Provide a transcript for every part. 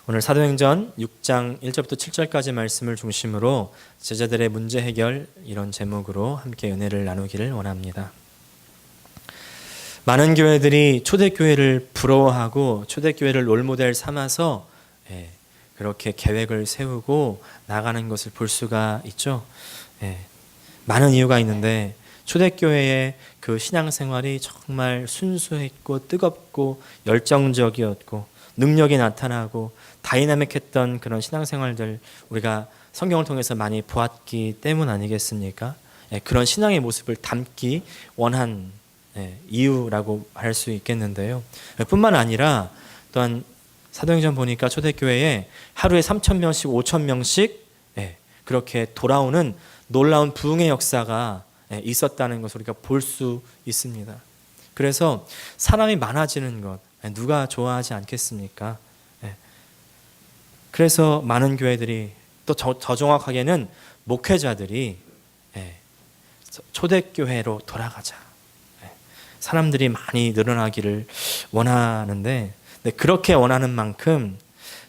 오늘 사도행전 6장 1절부터 7절까지 말씀을 중심으로 제자들의 문제 해결 이런 제목으로 함께 은혜를 나누기를 원합니다. 많은 교회들이 초대교회를 부러워하고 초대교회를 롤모델 삼아서 그렇게 계획을 세우고 나가는 것을 볼 수가 있죠. 많은 이유가 있는데 초대교회의 그 신앙생활이 정말 순수했고 뜨겁고 열정적이었고 능력이 나타나고 다이나믹했던 그런 신앙생활들 우리가 성경을 통해서 많이 보았기 때문 아니겠습니까? 그런 신앙의 모습을 담기 원한 이유라고 할 수 있겠는데요. 뿐만 아니라 또한 사도행전 보니까 초대교회에 하루에 3,000명씩 5,000명씩 그렇게 돌아오는 놀라운 부흥의 역사가 있었다는 것을 우리가 볼 수 있습니다. 그래서 사람이 많아지는 것 누가 좋아하지 않겠습니까? 그래서 많은 교회들이 또 더 정확하게는 목회자들이 초대교회로 돌아가자. 사람들이 많이 늘어나기를 원하는데 그렇게 원하는 만큼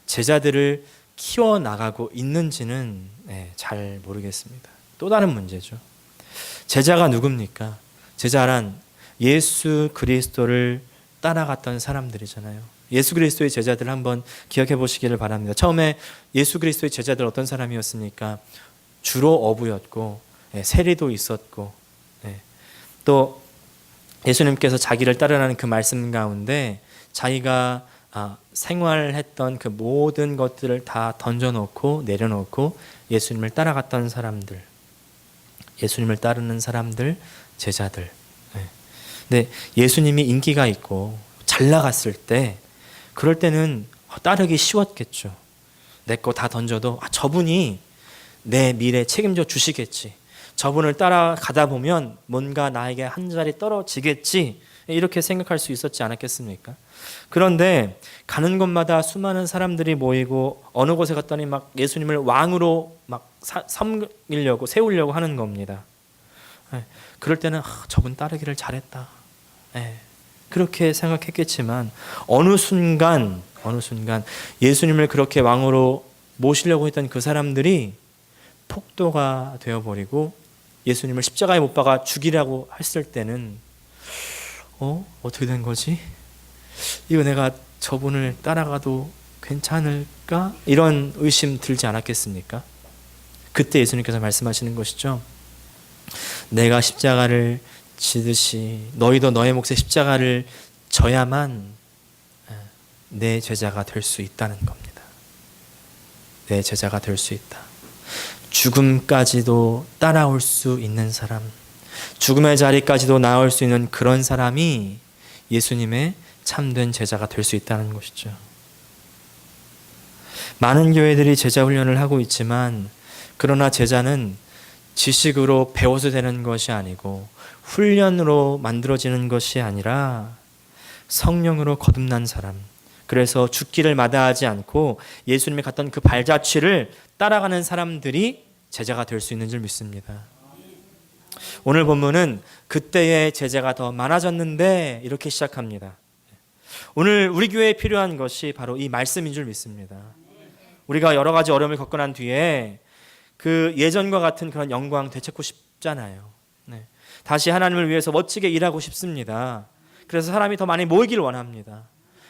제자들을 키워나가고 있는지는 잘 모르겠습니다. 또 다른 문제죠. 제자가 누굽니까? 제자란 예수 그리스도를 따라갔던 사람들이잖아요. 예수 그리스도의 제자들 한번 기억해 보시기를 바랍니다. 처음에 예수 그리스도의 제자들 어떤 사람이었습니까? 주로 어부였고 세리도 있었고 또 예수님께서 자기를 따르라는 그 말씀 가운데 자기가 생활했던 그 모든 것들을 다 던져놓고 내려놓고 예수님을 따라갔던 사람들, 예수님을 따르는 사람들, 제자들. 근데 예수님이 인기가 있고 잘 나갔을 때 그럴 때는 따르기 쉬웠겠죠. 내 거 다 던져도 저분이 내 미래 책임져 주시겠지. 저분을 따라가다 보면 뭔가 나에게 한 자리 떨어지겠지. 이렇게 생각할 수 있었지 않았겠습니까? 그런데 가는 곳마다 수많은 사람들이 모이고 어느 곳에 갔더니 막 예수님을 왕으로 막 섬기려고 세우려고 하는 겁니다. 그럴 때는 저분 따르기를 잘했다. 그렇게 생각했겠지만 어느 순간 예수님을 그렇게 왕으로 모시려고 했던 그 사람들이 폭도가 되어버리고 예수님을 십자가에 못 박아 죽이라고 했을 때는 어떻게 된 거지? 이거 내가 저분을 따라가도 괜찮을까? 이런 의심 들지 않았겠습니까? 그때 예수님께서 말씀하시는 것이죠. 내가 십자가를 지듯이 너희도 너의 몫의 십자가를 져야만 내 제자가 될 수 있다는 겁니다. 내 제자가 될 수 있다. 죽음까지도 따라올 수 있는 사람, 죽음의 자리까지도 나올 수 있는 그런 사람이 예수님의 참된 제자가 될 수 있다는 것이죠. 많은 교회들이 제자 훈련을 하고 있지만 그러나 제자는 지식으로 배워서 되는 것이 아니고 훈련으로 만들어지는 것이 아니라 성령으로 거듭난 사람, 그래서 죽기를 마다하지 않고 예수님이 갔던 그 발자취를 따라가는 사람들이 제자가 될 수 있는 줄 믿습니다. 오늘 본문은 그때의 제자가 더 많아졌는데 이렇게 시작합니다. 오늘 우리 교회에 필요한 것이 바로 이 말씀인 줄 믿습니다. 우리가 여러 가지 어려움을 겪고 난 뒤에 그 예전과 같은 그런 영광 되찾고 싶잖아요. 다시 하나님을 위해서 멋지게 일하고 싶습니다. 그래서 사람이 더 많이 모이기를 원합니다.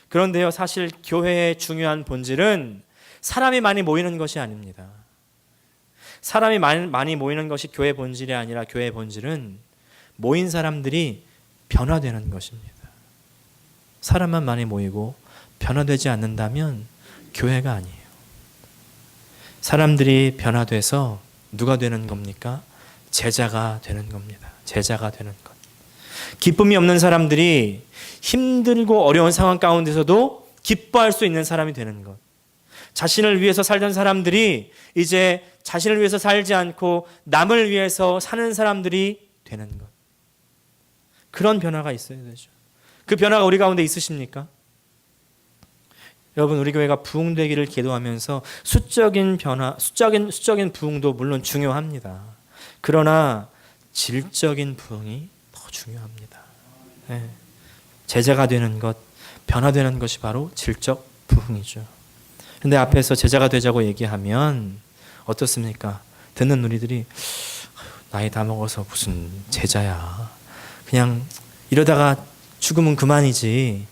그런데요, 사실 교회의 중요한 본질은 사람이 많이 모이는 것이 아닙니다. 사람이 많이 모이는 것이 교회 본질이 아니라 교회의 본질은 모인 사람들이 변화되는 것입니다. 사람만 많이 모이고 변화되지 않는다면 교회가 아니에요. 사람들이 변화돼서 누가 되는 겁니까? 제자가 되는 겁니다. 제자가 되는 것. 기쁨이 없는 사람들이 힘들고 어려운 상황 가운데서도 기뻐할 수 있는 사람이 되는 것. 자신을 위해서 살던 사람들이 이제 자신을 위해서 살지 않고 남을 위해서 사는 사람들이 되는 것. 그런 변화가 있어야 되죠. 그 변화가 우리 가운데 있으십니까? 여러분, 우리 교회가 부흥되기를 기도하면서 수적인 변화, 수적인 부흥도 물론 중요합니다. 그러나 질적인 부흥이 더 중요합니다. 제자가 되는 것, 변화되는 것이 바로 질적 부흥이죠. 근데 앞에서 제자가 되자고 얘기하면 어떻습니까? 듣는 우리들이 나이 다 먹어서 무슨 제자야. 그냥 이러다가 죽으면 그만이지.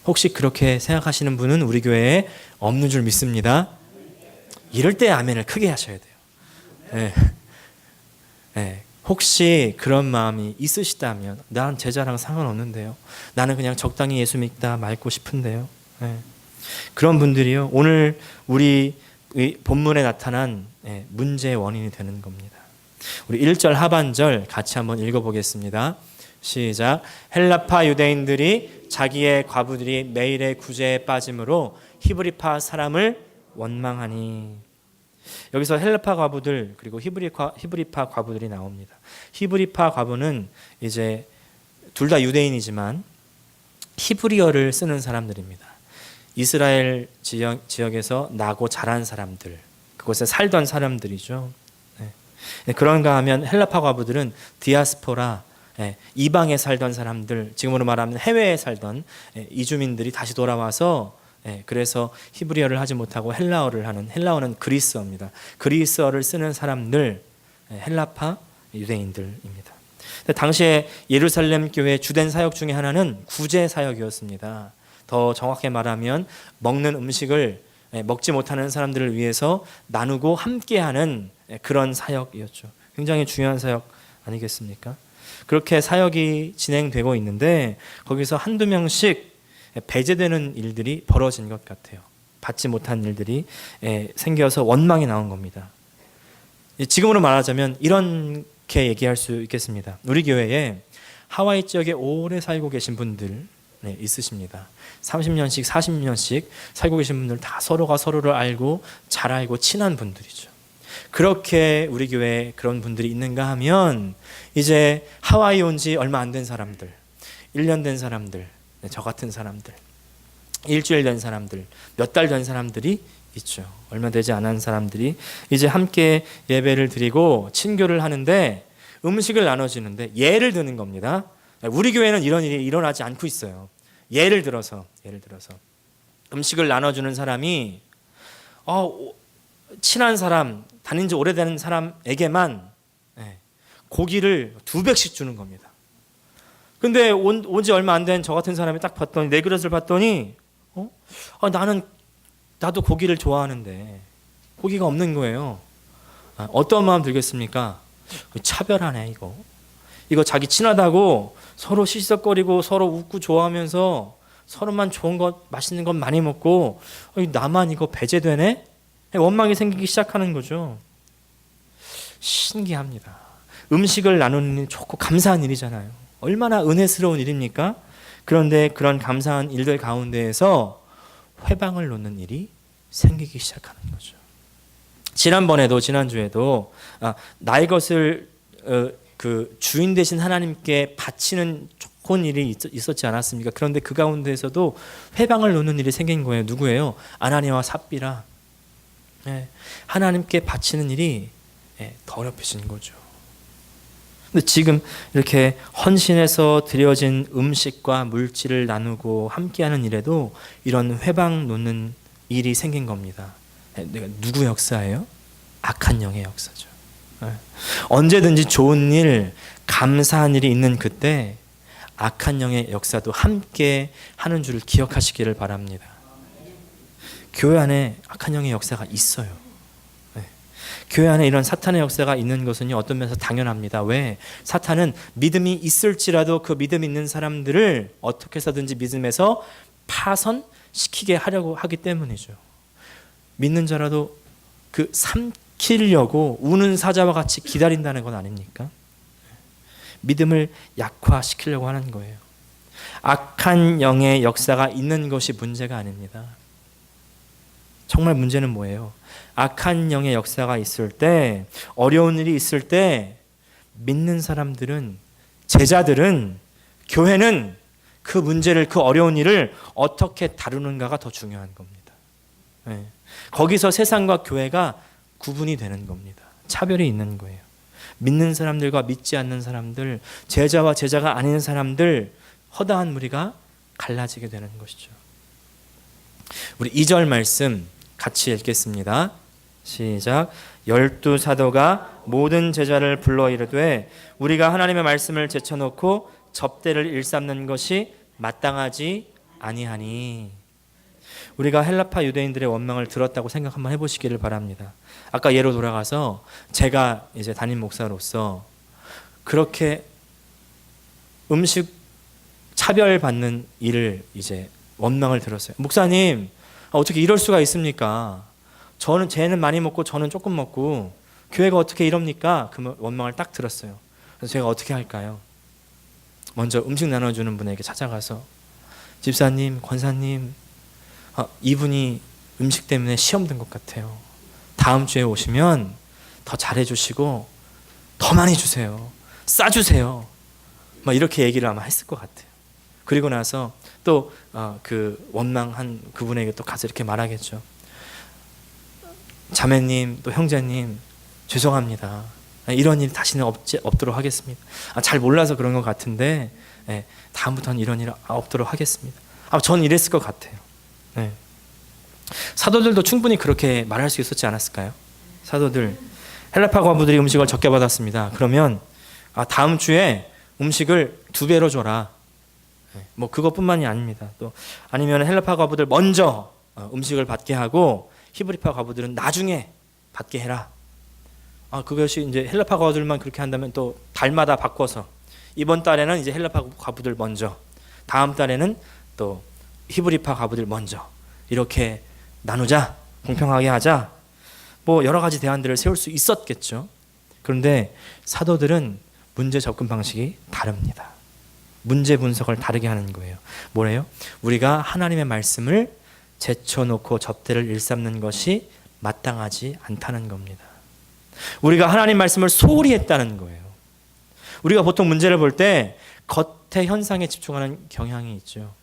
혹시 그렇게 생각하시는 분은 우리 교회에 없는 줄 믿습니다. 이럴 때 아멘을 크게 하셔야 돼요. 네. 네. 혹시 그런 마음이 있으시다면 난 제자랑 상관없는데요. 나는 그냥 적당히 예수 믿다 말고 싶은데요. 네. 그런 분들이요. 오늘 우리 본문에 나타난 문제의 원인이 되는 겁니다. 우리 1절 하반절 같이 한번 읽어보겠습니다. 시작. 헬라파 유대인들이 자기의 과부들이 매일의 구제에 빠짐으로 히브리파 사람을 원망하니. 여기서 헬라파 과부들 그리고 히브리파 과부들이 나옵니다. 히브리파 과부는 이제 둘 다 유대인이지만 히브리어를 쓰는 사람들입니다. 이스라엘 지역에서 나고 자란 사람들, 그곳에 살던 사람들이죠. 네. 그런가 하면 헬라파 과부들은 디아스포라, 이방에 살던 사람들, 지금으로 말하면 해외에 살던 이주민들이 다시 돌아와서 그래서 히브리어를 하지 못하고 헬라어를 하는, 헬라어는 그리스어입니다. 그리스어를 쓰는 사람들, 헬라파 유대인들입니다. 당시에 예루살렘 교회 주된 사역 중에 하나는 구제 사역이었습니다. 더 정확히 말하면 먹는 음식을 먹지 못하는 사람들을 위해서 나누고 함께하는 그런 사역이었죠. 굉장히 중요한 사역 아니겠습니까? 그렇게 사역이 진행되고 있는데 거기서 한두 명씩 배제되는 일들이 벌어진 것 같아요. 받지 못한 일들이 생겨서 원망이 나온 겁니다. 지금으로 말하자면 이렇게 얘기할 수 있겠습니다. 우리 교회에 하와이 지역에 오래 살고 계신 분들 있으십니다. 30년씩 40년씩 살고 계신 분들 다 서로가 서로를 알고 잘 알고 친한 분들이죠. 그렇게 우리 교회에 그런 분들이 있는가 하면 이제 하와이 온 지 얼마 안 된 사람들, 1년 된 사람들, 저 같은 사람들, 일주일 된 사람들, 몇 달 된 사람들이 있죠. 얼마 되지 않은 사람들이 이제 함께 예배를 드리고 친교를 하는데 음식을 나눠주는데 예를 드는 겁니다. 우리 교회는 이런 일이 일어나지 않고 있어요. 예를 들어서 음식을 나눠주는 사람이 친한 사람, 다닌 지 오래된 사람에게만 고기를 200씩 주는 겁니다. 근데 온 지 얼마 안 된 저 같은 사람이 딱 봤더니, 내 그릇을 봤더니 나도 고기를 좋아하는데 고기가 없는 거예요. 어떤 마음 들겠습니까? 차별하네 이거 자기 친하다고 서로 시시석거리고 서로 웃고 좋아하면서 서로만 좋은 것 맛있는 것 많이 먹고 나만 이거 배제되네? 원망이 생기기 시작하는 거죠. 신기합니다. 음식을 나누는 일이 좋고 감사한 일이잖아요. 얼마나 은혜스러운 일입니까? 그런데 그런 감사한 일들 가운데에서 회방을 놓는 일이 생기기 시작하는 거죠. 지난주에도 나의 것을 그 주인 되신 하나님께 바치는 좋은 일이 있었지 않았습니까? 그런데 그 가운데에서도 회방을 놓는 일이 생긴 거예요. 누구예요? 아나니아와 삽비라. 하나님께 바치는 일이 더럽혀진 거죠. 근데 지금 이렇게 헌신해서 드려진 음식과 물질을 나누고 함께하는 일에도 이런 회방 놓는 일이 생긴 겁니다. 누구 역사예요? 악한 영의 역사죠. 언제든지 좋은 일, 감사한 일이 있는 그때 악한 영의 역사도 함께 하는 줄을 기억하시기를 바랍니다. 교회 안에 악한 영의 역사가 있어요. 교회 안에 이런 사탄의 역사가 있는 것은 어떤 면에서 당연합니다. 왜? 사탄은 믿음이 있을지라도 그 믿음 있는 사람들을 어떻게 해서든지 믿음에서 파선시키게 하려고 하기 때문이죠. 믿는 자라도 그 삼키려고 우는 사자와 같이 기다린다는 건 아닙니까? 믿음을 약화시키려고 하는 거예요. 악한 영의 역사가 있는 것이 문제가 아닙니다. 정말 문제는 뭐예요? 악한 영의 역사가 있을 때, 어려운 일이 있을 때 믿는 사람들은, 제자들은, 교회는 그 문제를, 그 어려운 일을 어떻게 다루는가가 더 중요한 겁니다. 거기서 세상과 교회가 구분이 되는 겁니다. 차별이 있는 거예요. 믿는 사람들과 믿지 않는 사람들, 제자와 제자가 아닌 사람들, 허다한 무리가 갈라지게 되는 것이죠. 우리 2절 말씀 같이 읽겠습니다. 시작. 12사도가 모든 제자를 불러 이르되 우리가 하나님의 말씀을 제쳐놓고 접대를 일삼는 것이 마땅하지 아니하니. 우리가 헬라파 유대인들의 원망을 들었다고 생각 한번 해보시기를 바랍니다. 아까 예로 돌아가서 제가 이제 담임 목사로서 그렇게 음식 차별받는 일을 이제 원망을 들었어요. 목사님, 어떻게 이럴 수가 있습니까? 쟤는 많이 먹고 저는 조금 먹고 교회가 어떻게 이럽니까? 그 원망을 딱 들었어요. 그래서 제가 어떻게 할까요? 먼저 음식 나눠주는 분에게 찾아가서 집사님, 권사님, 이분이 음식 때문에 시험 든 것 같아요. 다음 주에 오시면 더 잘해주시고 더 많이 주세요. 싸주세요. 막 이렇게 얘기를 아마 했을 것 같아요. 그리고 나서 또 그 원망한 그분에게 또 가서 이렇게 말하겠죠. 자매님, 또 형제님, 죄송합니다. 이런 일 다시는 없도록 하겠습니다. 잘 몰라서 그런 것 같은데 다음부터는 이런 일 없도록 하겠습니다. 저는 이랬을 것 같아요. 사도들도 충분히 그렇게 말할 수 있었지 않았을까요? 사도들, 헬라파 과부들이 음식을 적게 받았습니다. 그러면 다음 주에 음식을 2배로 줘라. 뭐 그것뿐만이 아닙니다. 또 아니면 헬라파 과부들 먼저 음식을 받게 하고 히브리파 과부들은 나중에 받게 해라. 그것이 이제 헬라파 과부들만 그렇게 한다면 또 달마다 바꿔서 이번 달에는 이제 헬라파 과부들 먼저, 다음 달에는 또 히브리파 과부들 먼저 이렇게 나누자, 공평하게 하자. 뭐 여러 가지 대안들을 세울 수 있었겠죠. 그런데 사도들은 문제 접근 방식이 다릅니다. 문제 분석을 다르게 하는 거예요. 뭐래요? 우리가 하나님의 말씀을 제쳐놓고 접대를 일삼는 것이 마땅하지 않다는 겁니다. 우리가 하나님 말씀을 소홀히 했다는 거예요. 우리가 보통 문제를 볼 때 겉의 현상에 집중하는 경향이 있죠.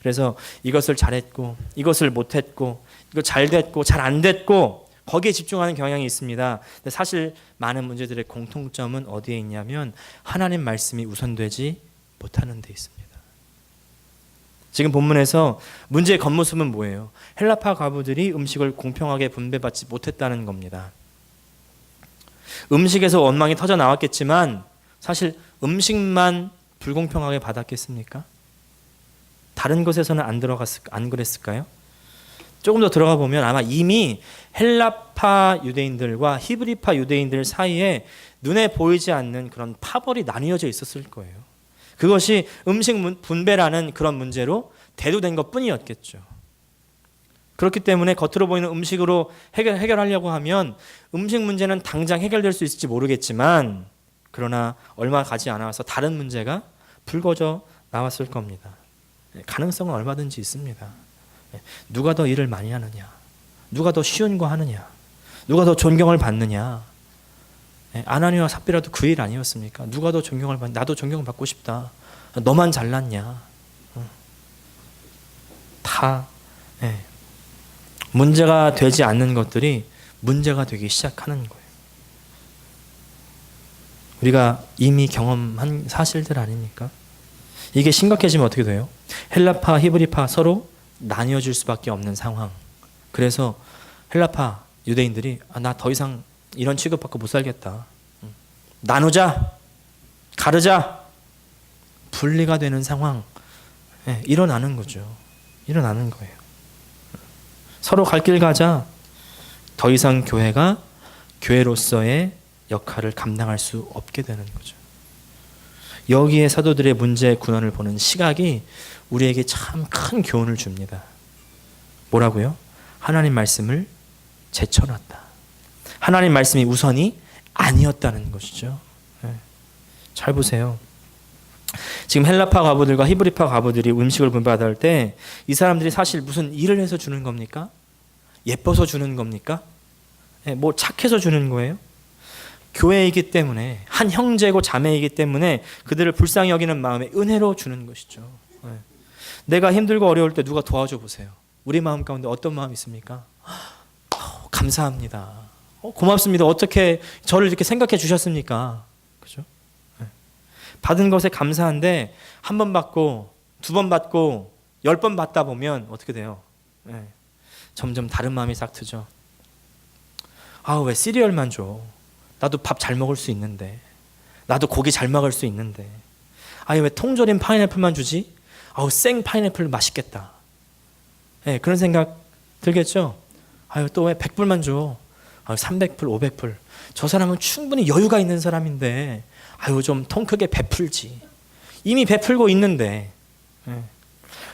그래서 이것을 잘했고 이것을 못했고 이거 잘 됐고 잘 안 됐고 거기에 집중하는 경향이 있습니다. 근데 사실 많은 문제들의 공통점은 어디에 있냐면 하나님 말씀이 우선되지 못하는 데 있습니다. 지금 본문에서 문제의 겉모습은 뭐예요? 헬라파 과부들이 음식을 공평하게 분배받지 못했다는 겁니다. 음식에서 원망이 터져 나왔겠지만 사실 음식만 불공평하게 받았겠습니까? 다른 것에서는 안 그랬을까요? 조금 더 들어가 보면 아마 이미 헬라파 유대인들과 히브리파 유대인들 사이에 눈에 보이지 않는 그런 파벌이 나뉘어져 있었을 거예요. 그것이 음식 분배라는 그런 문제로 대두된 것뿐이었겠죠. 그렇기 때문에 겉으로 보이는 음식으로 해결하려고 하면 음식 문제는 당장 해결될 수 있을지 모르겠지만 그러나 얼마 가지 않아서 다른 문제가 불거져 나왔을 겁니다. 가능성은 얼마든지 있습니다. 누가 더 일을 많이 하느냐, 누가 더 쉬운 거 하느냐, 누가 더 존경을 받느냐. 아나니와 삽비라도 그 일 아니었습니까? 누가 더 존경을 받? 나도 존경을 받고 싶다. 너만 잘났냐? 다 문제가 되지 않는 것들이 문제가 되기 시작하는 거예요. 우리가 이미 경험한 사실들 아닙니까? 이게 심각해지면 어떻게 돼요? 헬라파, 히브리파 서로 나뉘어질 수밖에 없는 상황. 그래서 헬라파 유대인들이 나 더 이상 이런 취급받고 못 살겠다. 나누자, 가르자, 분리가 되는 상황 일어나는 거죠. 일어나는 거예요. 서로 갈 길 가자. 더 이상 교회가 교회로서의 역할을 감당할 수 없게 되는 거죠. 여기에 사도들의 문제의 근원을 보는 시각이 우리에게 참 큰 교훈을 줍니다. 뭐라고요? 하나님 말씀을 제쳐놨다. 하나님 말씀이 우선이 아니었다는 것이죠. 잘 보세요. 지금 헬라파 과부들과 히브리파 과부들이 음식을 분배받을 때 이 사람들이 사실 무슨 일을 해서 주는 겁니까? 예뻐서 주는 겁니까? 뭐 착해서 주는 거예요? 교회이기 때문에 한 형제고 자매이기 때문에 그들을 불쌍히 여기는 마음에 은혜로 주는 것이죠. 내가 힘들고 어려울 때 누가 도와줘 보세요. 우리 마음 가운데 어떤 마음이 있습니까? 감사합니다. 고맙습니다. 어떻게 저를 이렇게 생각해 주셨습니까? 그죠? 받은 것에 감사한데 한 번 받고 2번 받고 10번 받다 보면 어떻게 돼요? 점점 다른 마음이 싹 트죠. 아, 왜 시리얼만 줘? 나도 밥 잘 먹을 수 있는데, 나도 고기 잘 먹을 수 있는데, 아니 왜 통조림 파인애플만 주지? 아우, 생 파인애플 맛있겠다. 네, 그런 생각 들겠죠? 아유, 또 왜 100불만 줘? 아유, 300불, 500불. 저 사람은 충분히 여유가 있는 사람인데, 아유, 좀 통 크게 베풀지. 이미 베풀고 있는데. 네.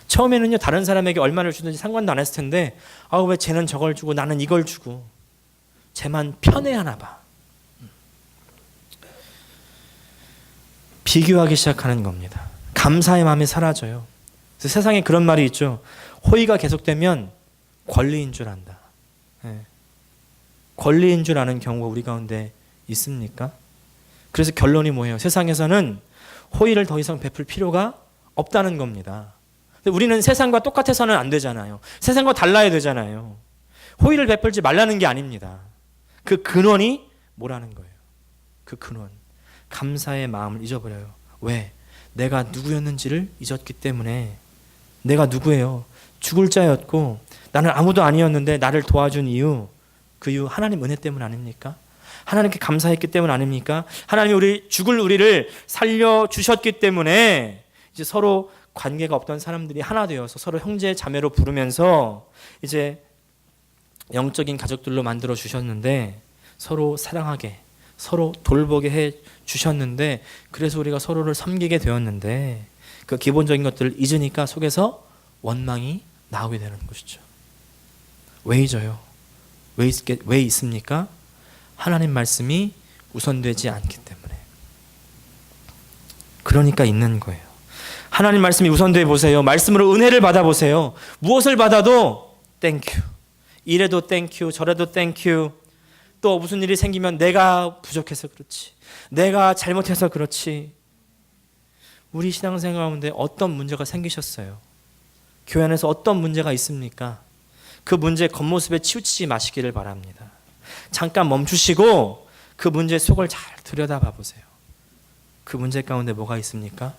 처음에는요, 다른 사람에게 얼마를 주든지 상관도 안 했을 텐데, 아우, 왜 쟤는 저걸 주고 나는 이걸 주고. 쟤만 편해하나 봐. 비교하기 시작하는 겁니다. 감사의 마음이 사라져요. 그래서 세상에 그런 말이 있죠. 호의가 계속되면 권리인 줄 안다. 네. 권리인 줄 아는 경우가 우리 가운데 있습니까? 그래서 결론이 뭐예요? 세상에서는 호의를 더 이상 베풀 필요가 없다는 겁니다. 근데 우리는 세상과 똑같아서는 안 되잖아요. 세상과 달라야 되잖아요. 호의를 베풀지 말라는 게 아닙니다. 그 근원이 뭐라는 거예요? 그 근원. 감사의 마음을 잊어버려요. 왜? 내가 누구였는지를 잊었기 때문에. 내가 누구예요? 죽을 자였고 나는 아무도 아니었는데 나를 도와준 이유, 그 이유 하나님 은혜 때문 아닙니까? 하나님께 감사했기 때문 아닙니까? 하나님이 죽을 우리를 살려주셨기 때문에 이제 서로 관계가 없던 사람들이 하나 되어서 서로 형제 자매로 부르면서 이제 영적인 가족들로 만들어 주셨는데, 서로 사랑하게, 서로 돌보게 해 주셨는데, 그래서 우리가 서로를 섬기게 되었는데, 그 기본적인 것들을 잊으니까 속에서 원망이 나오게 되는 것이죠. 왜 잊어요? 왜 있습니까? 하나님 말씀이 우선되지 않기 때문에. 그러니까 있는 거예요. 하나님 말씀이 우선돼 보세요. 말씀으로 은혜를 받아보세요. 무엇을 받아도 땡큐. 이래도 땡큐, 저래도 땡큐. 또 무슨 일이 생기면 내가 부족해서 그렇지, 내가 잘못해서 그렇지. 우리 신앙생활 가운데 어떤 문제가 생기셨어요? 교회 안에서 어떤 문제가 있습니까? 그 문제 겉모습에 치우치지 마시기를 바랍니다. 잠깐 멈추시고 그 문제 속을 잘 들여다봐 보세요. 그 문제 가운데 뭐가 있습니까?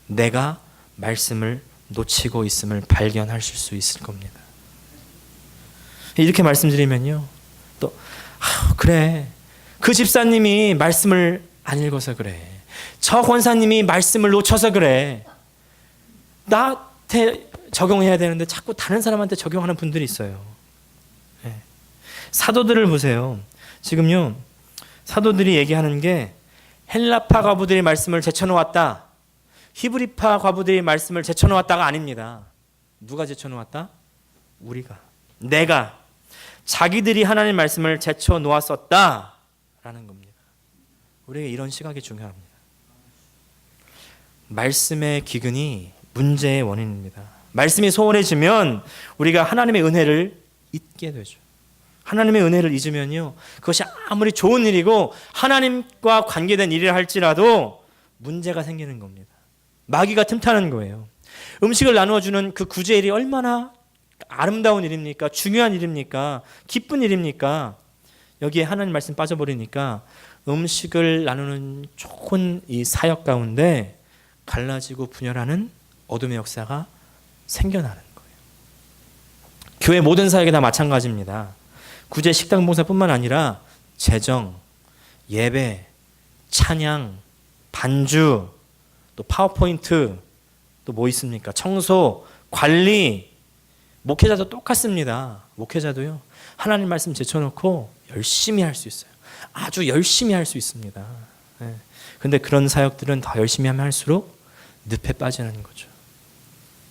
내가 말씀을 놓치고 있음을 발견하실 수 있을 겁니다. 이렇게 말씀드리면요, 또 그래, 그 집사님이 말씀을 안 읽어서 그래, 저 권사님이 말씀을 놓쳐서 그래, 나한테 적용해야 되는데 자꾸 다른 사람한테 적용하는 분들이 있어요. 네. 사도들을 보세요. 지금요, 사도들이 얘기하는 게 헬라파 과부들이 말씀을 제쳐놓았다, 히브리파 과부들이 말씀을 제쳐놓았다가 아닙니다. 누가 제쳐놓았다? 우리가, 내가, 자기들이 하나님 말씀을 제쳐놓았었다라는 겁니다. 우리에게 이런 시각이 중요합니다. 말씀의 기근이 문제의 원인입니다. 말씀이 소원해지면 우리가 하나님의 은혜를 잊게 되죠. 하나님의 은혜를 잊으면요, 그것이 아무리 좋은 일이고 하나님과 관계된 일을 할지라도 문제가 생기는 겁니다. 마귀가 틈타는 거예요. 음식을 나누어주는 그 구제일이 얼마나 아름다운 일입니까? 중요한 일입니까? 기쁜 일입니까? 여기에 하나님 말씀 빠져버리니까 음식을 나누는 좋은 이 사역 가운데 갈라지고 분열하는 어둠의 역사가 생겨나는 거예요. 교회 모든 사역이 다 마찬가지입니다. 구제 식당 봉사뿐만 아니라 재정, 예배, 찬양, 반주, 또 파워포인트, 또 뭐 있습니까? 청소, 관리, 목회자도 똑같습니다. 목회자도요, 하나님 말씀 제쳐놓고 열심히 할 수 있어요. 아주 열심히 할 수 있습니다. 근데 그런 사역들은 더 열심히 하면 할수록 늪에 빠지는 거죠.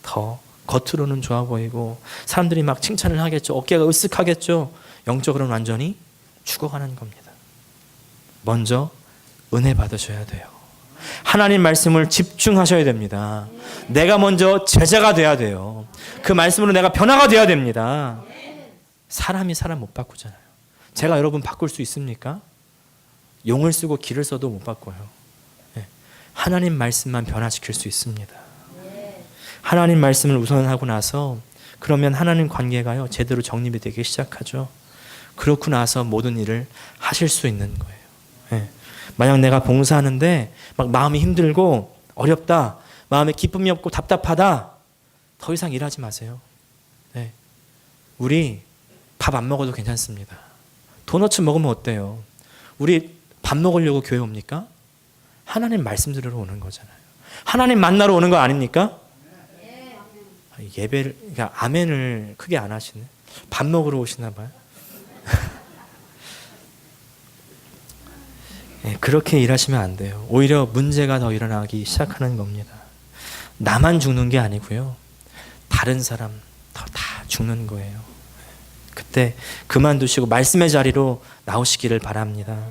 더 겉으로는 좋아 보이고 사람들이 막 칭찬을 하겠죠. 어깨가 으쓱하겠죠. 영적으로는 완전히 죽어가는 겁니다. 먼저 은혜 받으셔야 돼요. 하나님 말씀을 집중하셔야 됩니다. 내가 먼저 제자가 돼야 돼요. 그 말씀으로 내가 변화가 돼야 됩니다. 사람이 사람 못 바꾸잖아요. 제가 여러분 바꿀 수 있습니까? 용을 쓰고 기를 써도 못 바꿔요. 하나님 말씀만 변화시킬 수 있습니다. 하나님 말씀을 우선하고 나서 그러면 하나님 관계가요, 제대로 정립이 되기 시작하죠. 그렇고 나서 모든 일을 하실 수 있는 거예요. 만약 내가 봉사하는데 막 마음이 힘들고 어렵다, 마음에 기쁨이 없고 답답하다, 더 이상 일하지 마세요. 우리 밥 안 먹어도 괜찮습니다. 도너츠 먹으면 어때요? 우리 밥 먹으려고 교회 옵니까? 하나님 말씀 들으러 오는 거잖아요. 하나님 만나러 오는 거 아닙니까? 예배를, 그러니까 아멘을 크게 안 하시네. 밥 먹으러 오시나 봐요. 네, 그렇게 일하시면 안 돼요. 오히려 문제가 더 일어나기 시작하는 겁니다. 나만 죽는 게 아니고요. 다른 사람 다 죽는 거예요. 그때 그만두시고 말씀의 자리로 나오시기를 바랍니다.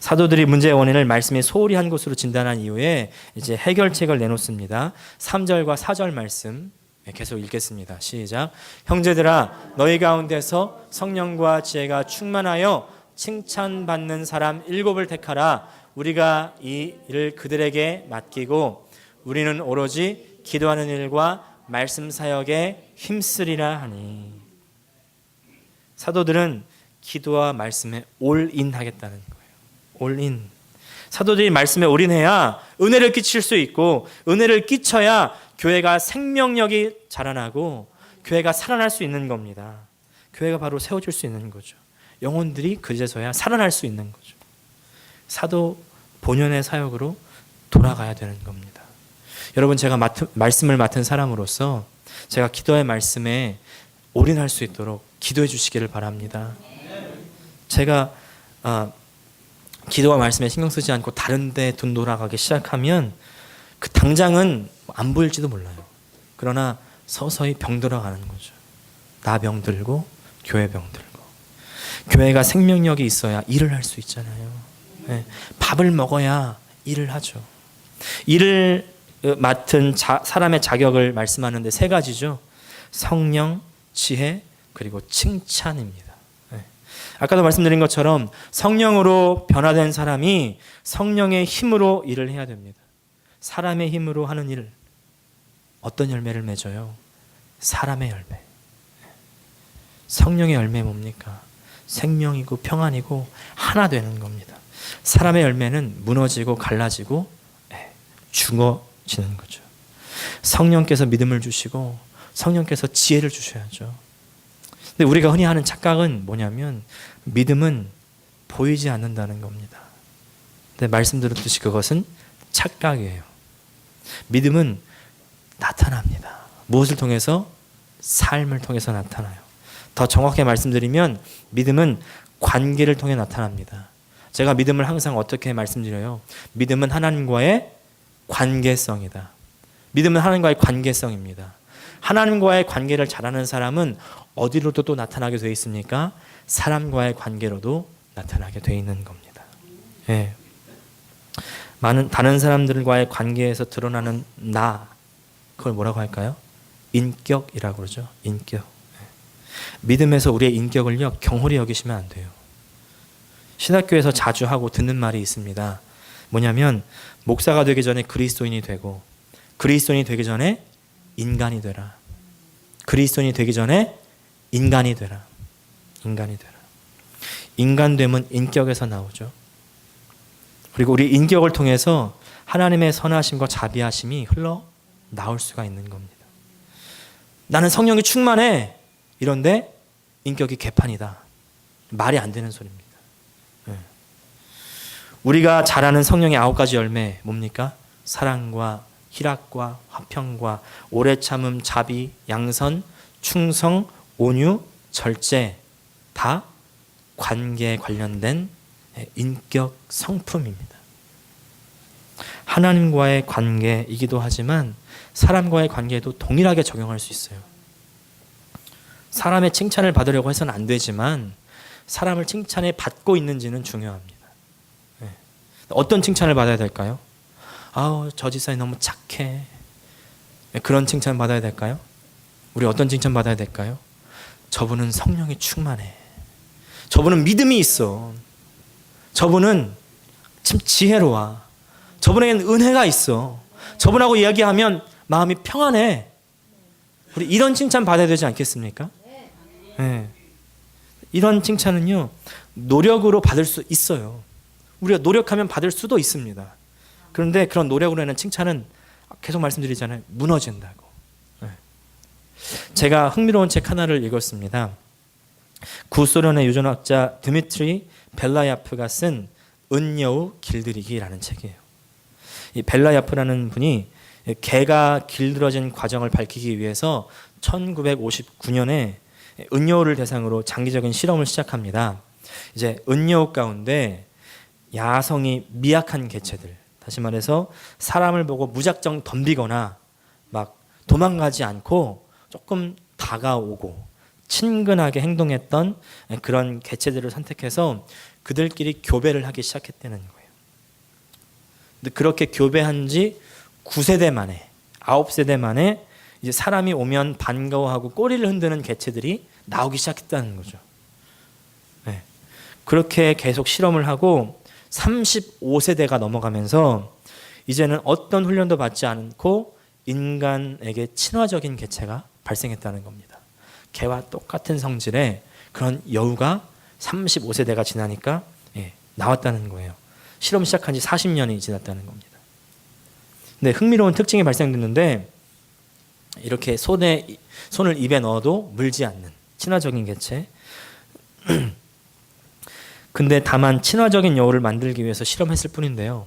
사도들이 문제의 원인을 말씀이 소홀히 한 것으로 진단한 이후에 이제 해결책을 내놓습니다. 3절과 4절 말씀 계속 읽겠습니다. 시작. 형제들아 너희 가운데서 성령과 지혜가 충만하여 칭찬받는 사람 7을 택하라. 우리가 이 일을 그들에게 맡기고 우리는 오로지 기도하는 일과 말씀 사역에 힘쓰리라 하니. 사도들은 기도와 말씀에 올인 하겠다는 거예요. 올인. 사도들이 말씀에 올인해야 은혜를 끼칠 수 있고 은혜를 끼쳐야 교회가 생명력이 자라나고 교회가 살아날 수 있는 겁니다. 교회가 바로 세워질 수 있는 거죠. 영혼들이 그제서야 살아날 수 있는 거죠. 사도 본연의 사역으로 돌아가야 되는 겁니다. 여러분, 제가 말씀을 맡은 사람으로서 제가 기도의 말씀에 올인할 수 있도록 기도해 주시기를 바랍니다. 제가 기도와 말씀에 신경 쓰지 않고 다른 데 돈 돌아가기 시작하면 그 당장은 안 보일지도 몰라요. 그러나 서서히 병들어 가는 거죠. 나 병들고 교회 병들고. 교회가 생명력이 있어야 일을 할 수 있잖아요. 네. 밥을 먹어야 일을 하죠. 일을 맡은 사람의 자격을 말씀하는데 3가지죠. 성령, 지혜, 그리고 칭찬입니다. 네. 아까도 말씀드린 것처럼 성령으로 변화된 사람이 성령의 힘으로 일을 해야 됩니다. 사람의 힘으로 하는 일, 어떤 열매를 맺어요? 사람의 열매. 성령의 열매 뭡니까? 생명이고 평안이고 하나 되는 겁니다. 사람의 열매는 무너지고 갈라지고 죽어지는 거죠. 성령께서 믿음을 주시고 성령께서 지혜를 주셔야죠. 근데 우리가 흔히 하는 착각은 뭐냐면 믿음은 보이지 않는다는 겁니다. 근데 말씀 들었듯이 그것은 착각이에요. 믿음은 나타납니다. 무엇을 통해서? 삶을 통해서 나타나요. 더 정확하게 말씀드리면 믿음은 관계를 통해 나타납니다. 제가 믿음을 항상 어떻게 말씀드려요? 믿음은 하나님과의 관계성이다. 믿음은 하나님과의 관계성입니다. 하나님과의 관계를 잘하는 사람은 어디로도 또 나타나게 되어 있습니까? 사람과의 관계로도 나타나게 되어 있는 겁니다. 예. 다른 사람들과의 관계에서 드러나는 나, 그걸 뭐라고 할까요? 인격이라고 그러죠. 인격. 예. 믿음에서 우리의 인격을요, 경홀히 여기시면 안 돼요. 신학교에서 자주 하고 듣는 말이 있습니다. 뭐냐면 목사가 되기 전에 그리스도인이 되고 그리스도인이 되기 전에 인간이 되라. 그리스도인이 되기 전에 인간이 되라. 인간이 되라. 인간됨은 인격에서 나오죠. 그리고 우리 인격을 통해서 하나님의 선하심과 자비하심이 흘러 나올 수가 있는 겁니다. 나는 성령이 충만해. 이런데 인격이 개판이다. 말이 안 되는 소리입니다. 우리가 잘 아는 성령의 9가지 열매 뭡니까? 사랑과 희락과 화평과 오래 참음, 자비, 양선, 충성, 온유, 절제, 다 관계에 관련된 인격 성품입니다. 하나님과의 관계이기도 하지만 사람과의 관계에도 동일하게 적용할 수 있어요. 사람의 칭찬을 받으려고 해서는 안 되지만 사람을 칭찬에 받고 있는지는 중요합니다. 어떤 칭찬을 받아야 될까요? 아우, 저 집사님 너무 착해. 그런 칭찬 받아야 될까요? 우리 어떤 칭찬 받아야 될까요? 저분은 성령이 충만해. 저분은 믿음이 있어. 저분은 참 지혜로워. 저분에게는 은혜가 있어. 저분하고 이야기하면 마음이 평안해. 우리 이런 칭찬 받아야 되지 않겠습니까? 네. 이런 칭찬은요, 노력으로 받을 수 있어요. 우리가 노력하면 받을 수도 있습니다. 그런데 그런 노력으로 하는 칭찬은 계속 말씀드리잖아요. 무너진다고. 네. 제가 흥미로운 책 하나를 읽었습니다. 구소련의 유전학자 드미트리 벨라야프가 쓴 은여우 길들이기라는 책이에요. 이 벨라야프라는 분이 개가 길들어진 과정을 밝히기 위해서 1959년에 은여우를 대상으로 장기적인 실험을 시작합니다. 이제 은여우 가운데 야성이 미약한 개체들, 다시 말해서 사람을 보고 무작정 덤비거나 막 도망가지 않고 조금 다가오고 친근하게 행동했던 그런 개체들을 선택해서 그들끼리 교배를 하기 시작했다는 거예요. 근데 그렇게 교배한 지 9세대 만에, 9세대 만에 이제 사람이 오면 반가워하고 꼬리를 흔드는 개체들이 나오기 시작했다는 거죠. 네. 그렇게 계속 실험을 하고 35세대가 넘어가면서 이제는 어떤 훈련도 받지 않고 인간에게 친화적인 개체가 발생했다는 겁니다. 개와 똑같은 성질의 그런 여우가 35세대가 지나니까 나왔다는 거예요. 실험 시작한 지 40년이 지났다는 겁니다. 근데 흥미로운 특징이 발생됐는데 이렇게 손을 입에 넣어도 물지 않는 친화적인 개체. 근데 다만 친화적인 여우를 만들기 위해서 실험했을 뿐인데요.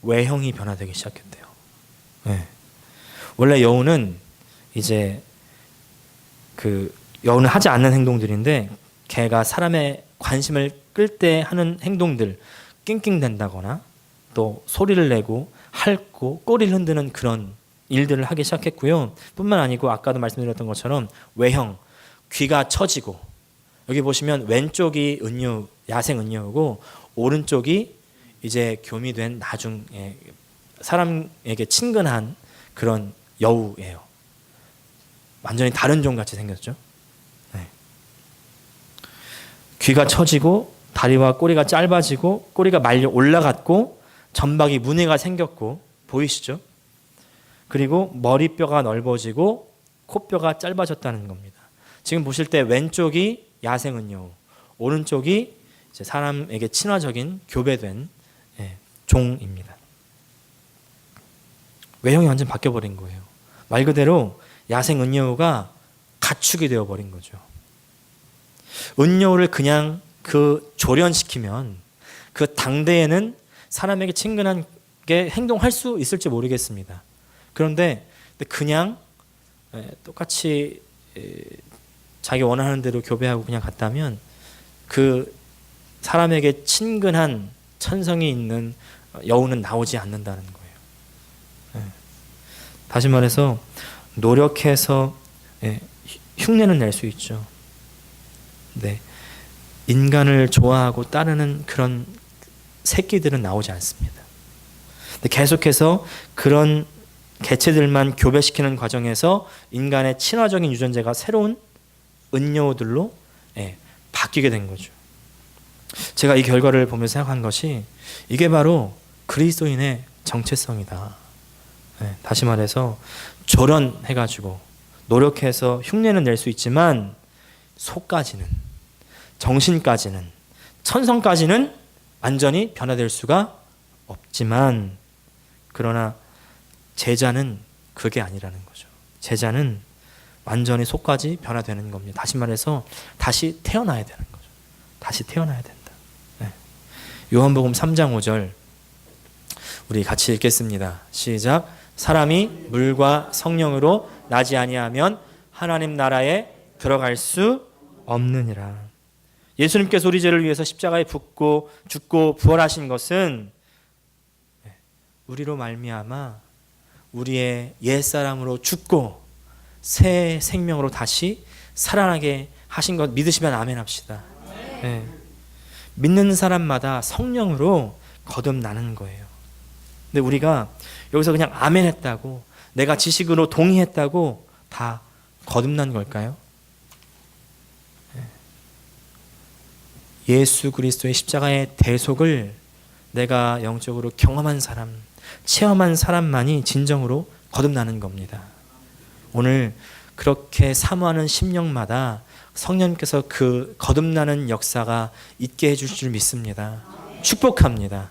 외형이 변화되기 시작했대요. 네. 원래 여우는 이제 여우는 하지 않는 행동들인데 개가 사람의 관심을 끌 때 하는 행동들, 낑낑댄다거나 또 소리를 내고 핥고 꼬리를 흔드는 그런 일들을 하기 시작했고요. 뿐만 아니고 아까도 말씀드렸던 것처럼 외형, 귀가 처지고 여기 보시면 왼쪽이 은여우, 야생 은여우고 오른쪽이 이제 교미된 나중에 사람에게 친근한 그런 여우예요. 완전히 다른 종같이 생겼죠. 네. 귀가 처지고 다리와 꼬리가 짧아지고 꼬리가 말려 올라갔고 점박이 무늬가 생겼고 보이시죠? 그리고 머리뼈가 넓어지고 코뼈가 짧아졌다는 겁니다. 지금 보실 때 왼쪽이 야생 은여우, 오른쪽이 이제 사람에게 친화적인 교배된 종입니다. 외형이 완전 바뀌어버린 거예요. 말 그대로 야생 은여우가 가축이 되어버린 거죠. 은여우를 그냥 조련시키면 그 당대에는 사람에게 친근하게 행동할 수 있을지 모르겠습니다. 그런데 그냥 똑같이 자기 원하는 대로 교배하고 그냥 갔다면 그 사람에게 친근한 천성이 있는 여우는 나오지 않는다는 거예요. 다시 말해서 노력해서 흉내는 낼 수 있죠. 네, 인간을 좋아하고 따르는 그런 새끼들은 나오지 않습니다. 근데 계속해서 그런 개체들만 교배시키는 과정에서 인간의 친화적인 유전자가 새로운 은여우들로 바뀌게 된 거죠. 제가 이 결과를 보면서 생각한 것이 이게 바로 그리스도인의 정체성이다. 다시 말해서 조련해가지고 노력해서 흉내는 낼 수 있지만 속까지는, 정신까지는, 천성까지는 완전히 변화될 수가 없지만 그러나 제자는 그게 아니라는 거죠. 제자는 완전히 속까지 변화되는 겁니다. 다시 말해서 다시 태어나야 되는 거죠. 다시 태어나야 된다. 요한복음 3장 5절 우리 같이 읽겠습니다. 시작. 사람이 물과 성령으로 나지 아니하면 하나님 나라에 들어갈 수 없느니라. 예수님께서 우리 죄를 위해서 십자가에 죽고 부활하신 것은 우리로 말미암아 우리의 옛사람으로 죽고 새 생명으로 다시 살아나게 하신 것 믿으시면 아멘 합시다. 네. 믿는 사람마다 성령으로 거듭나는 거예요. 근데 우리가 여기서 그냥 아멘 했다고 내가 지식으로 동의했다고 다 거듭난 걸까요? 예수 그리스도의 십자가의 대속을 내가 영적으로 경험한 사람, 체험한 사람만이 진정으로 거듭나는 겁니다. 오늘 그렇게 사모하는 심령마다 성령님께서 그 거듭나는 역사가 있게 해줄 줄 믿습니다. 축복합니다.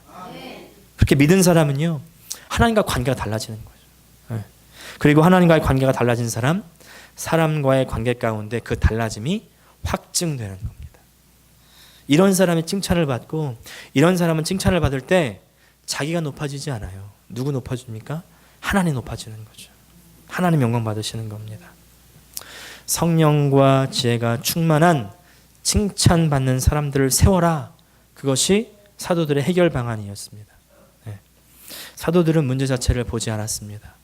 그렇게 믿은 사람은요, 하나님과 관계가 달라지는 거죠. 그리고 하나님과의 관계가 달라진 사람, 사람과의 관계 가운데 그 달라짐이 확증되는 겁니다. 이런 사람이 칭찬을 받고 이런 사람은 칭찬을 받을 때 자기가 높아지지 않아요. 누구 높아집니까? 하나님 높아지는 거죠. 하나님 영광 받으시는 겁니다. 성령과 지혜가 충만한 칭찬받는 사람들을 세워라. 그것이 사도들의 해결 방안이었습니다. 네. 사도들은 문제 자체를 보지 않았습니다.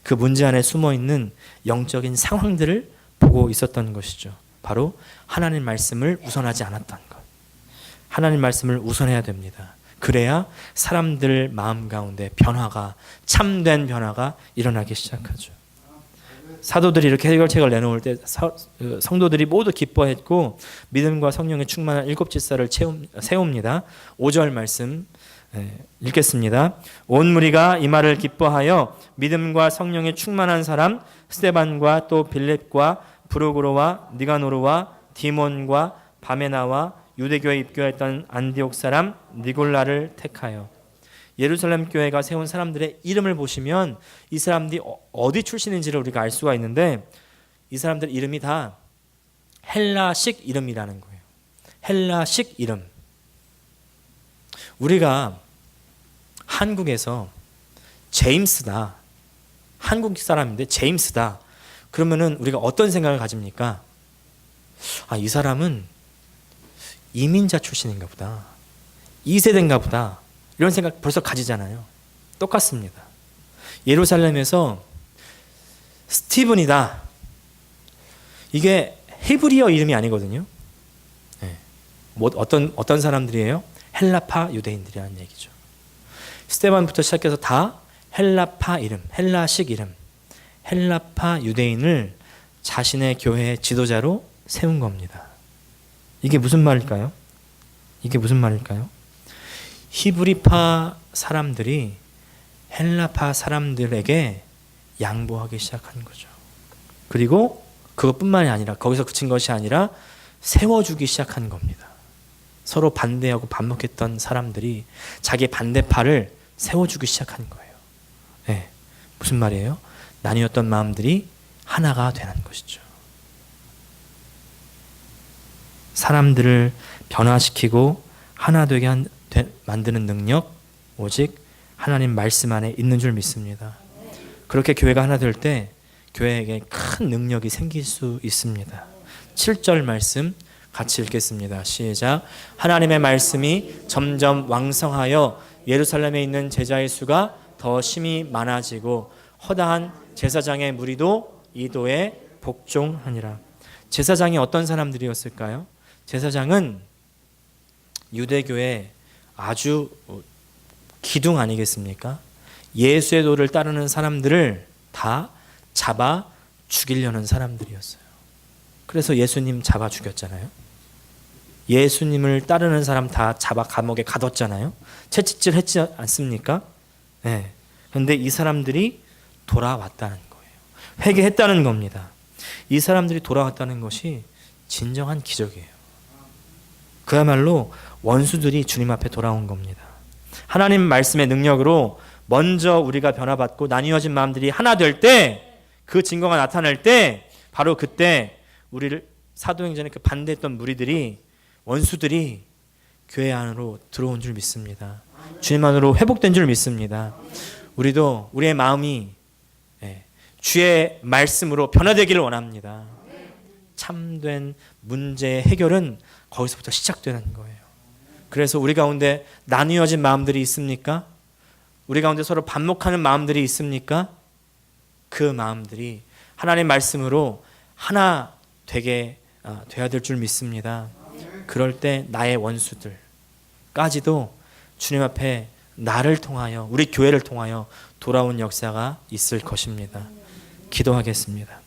그 문제 안에 숨어있는 영적인 상황들을 보고 있었던 것이죠. 바로 하나님 말씀을 우선하지 않았던 것. 하나님 말씀을 우선해야 됩니다. 그래야 사람들 마음 가운데 변화가, 참된 변화가 일어나기 시작하죠. 사도들이 이렇게 해결책을 내놓을 때 성도들이 모두 기뻐했고 믿음과 성령의 충만한 일곱 질서를 세웁니다. 5절 말씀 읽겠습니다. 온 무리가 이 말을 기뻐하여 믿음과 성령의 충만한 사람 스데반과 또 빌립과 브루고로와 니가노르와 디몬과 바메나와 유대교에 입교했던 안디옥 사람 니골라를 택하여. 예루살렘 교회가 세운 사람들의 이름을 보시면 이 사람들이 어디 출신인지를 우리가 알 수가 있는데 이 사람들 이름이 다 헬라식 이름이라는 거예요. 헬라식 이름. 우리가 한국에서 제임스다. 한국 사람인데 제임스다. 그러면은 우리가 어떤 생각을 가집니까? 아, 이 사람은 이민자 출신인가 보다. 2세대인가 보다. 이런 생각 벌써 가지잖아요. 똑같습니다. 예루살렘에서 스티븐이다. 이게 히브리어 이름이 아니거든요. 네. 뭐 어떤 사람들이에요? 헬라파 유대인들이라는 얘기죠. 스테반부터 시작해서 다 헬라파 이름, 헬라식 이름, 헬라파 유대인을 자신의 교회의 지도자로 세운 겁니다. 이게 무슨 말일까요? 이게 무슨 말일까요? 히브리파 사람들이 헬라파 사람들에게 양보하기 시작한 거죠. 그리고 그것뿐만이 아니라 거기서 그친 것이 아니라 세워주기 시작한 겁니다. 서로 반대하고 반목했던 사람들이 자기 반대파를 세워주기 시작한 거예요. 네, 무슨 말이에요? 나뉘었던 마음들이 하나가 되는 것이죠. 사람들을 변화시키고 하나 되게 만드는 능력 오직 하나님 말씀 안에 있는 줄 믿습니다. 그렇게 교회가 하나 될 때 교회에게 큰 능력이 생길 수 있습니다. 7절 말씀 같이 읽겠습니다. 시작. 하나님의 말씀이 점점 왕성하여 예루살렘에 있는 제자의 수가 더 심히 많아지고 허다한 제사장의 무리도 이도에 복종하니라. 제사장이 어떤 사람들이었을까요? 제사장은 유대교의 아주 기둥 아니겠습니까? 예수의 도를 따르는 사람들을 다 잡아 죽이려는 사람들이었어요. 그래서 예수님 잡아 죽였잖아요. 예수님을 따르는 사람 다 잡아 감옥에 가뒀잖아요. 채찍질 했지 않습니까? 네. 그런데 이 사람들이 돌아왔다는 거예요. 회개했다는 겁니다. 이 사람들이 돌아왔다는 것이 진정한 기적이에요. 그야말로 원수들이 주님 앞에 돌아온 겁니다. 하나님 말씀의 능력으로 먼저 우리가 변화받고 나뉘어진 마음들이 하나 될 때, 그 증거가 나타날 때, 바로 그때 우리를 사도행전에 그 반대했던 무리들이, 원수들이 교회 안으로 들어온 줄 믿습니다. 주님 안으로 회복된 줄 믿습니다. 우리도 우리의 마음이 주의 말씀으로 변화되기를 원합니다. 참된 문제의 해결은 거기서부터 시작되는 거예요. 그래서 우리 가운데 나뉘어진 마음들이 있습니까? 우리 가운데 서로 반목하는 마음들이 있습니까? 그 마음들이 하나님의 말씀으로 하나 되게 돼야 될 줄 믿습니다. 그럴 때 나의 원수들까지도 주님 앞에 나를 통하여, 우리 교회를 통하여 돌아온 역사가 있을 것입니다. 기도하겠습니다.